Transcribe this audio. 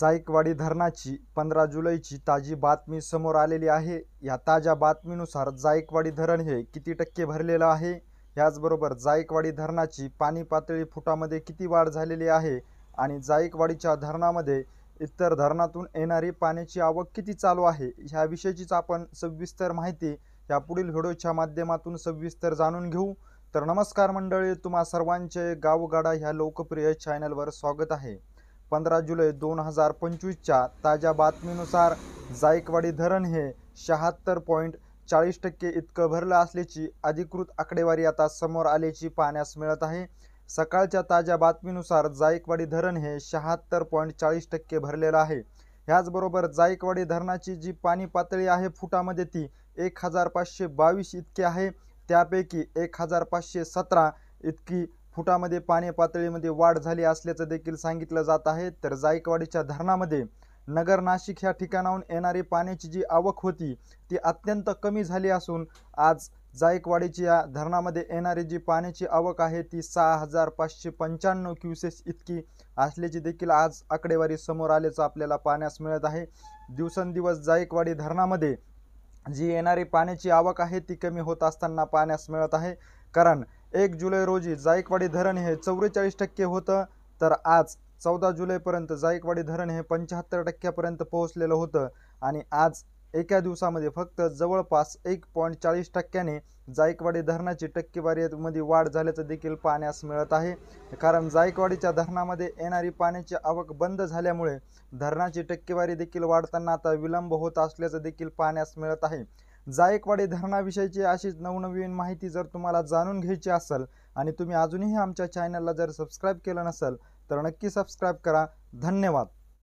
जायकवाडी धरणाची 15 जुलैची ताजी बातमी समोर आलेली आहे। या ताज्या बातमीनुसार जायकवाडी धरण हे किती टक्के भरलेलं आहे, याचबरोबर जायकवाडी धरणाची पाणी पातळी फुटामध्ये किती वाढ झालेली आहे आणि जायकवाडीच्या धरणामध्ये इतर धरणातून येणारी पाण्याची आवक किती चालू आहे, ह्या विषयीच आपण सविस्तर माहिती या पुढील व्हिडिओच्या माध्यमातून सविस्तर जाणून घेऊ। तर नमस्कार मंडळी, तुम्हा सर्वांचे गावगाडा ह्या लोकप्रिय चॅनलवर स्वागत आहे। 15 जुलै 2025च्या ताज्या बातमीनुसार जायकवाडी धरण हे 76.40% इतकं भरलं असल्याची अधिकृत आकडेवारी आता समोर आल्याची पाहण्यास मिळत आहे। सकाळच्या ताज्या बातमीनुसार जायकवाडी धरण हे 76.40% भरलेलं आहे। याचबरोबर जायकवाडी धरणाची जी पाणी पातळी आहे फुटामध्ये ती 1522 इतकी आहे। त्यापैकी 1517 इतकी फुटामध्ये पाणी पातळीमध्ये वाढ झाली असल्याचं देखील सांगितलं जात आहे। तर जायकवाडीच्या धरणामध्ये नगर नाशिक ह्या ठिकाणाहून येणारी पाण्याची जी आवक होती ती अत्यंत कमी झाली असून आज जायकवाडीची या धरणामध्ये येणारी जी पाण्याची आवक आहे ती 6595 क्युसेस इतकी असल्याची देखील आज आकडेवारी समोर आल्याचं आपल्याला पाहण्यास मिळत आहे। दिवसेंदिवस जायकवाडी धरणामध्ये जी येणारी पाण्याची आवक आहे ती कमी होत असताना पाहण्यास मिळत आहे। कारण 1 जुलै रोजी जायकवाडी धरण हे 44% होतं, तर आज 14 जुलैपर्यंत जायकवाडी धरण हे 75% पोहोचलेलं होतं आणि आज एका दिवसामध्ये फक्त जवळपास 1.40% जायकवाडी धरणाची टक्केवारीमध्ये वाढ झाल्याचं देखील पाहण्यास मिळत आहे। कारण जायकवाडीच्या धरणामध्ये येणारी पाण्याची आवक बंद झाल्यामुळे धरणाची टक्केवारी देखील वाढताना आता विलंब होत असल्याचं देखील पाहण्यास मिळत आहे। जायकवाडी धरणाविषयीची अशीच नवनवीन माहिती जर तुम्हाला जाणून घ्यायची असेल आणि तुम्ही अजूनही आमच्या चॅनलला जर सबस्क्राईब केलं नसेल तर नक्की सबस्क्राईब करा। धन्यवाद।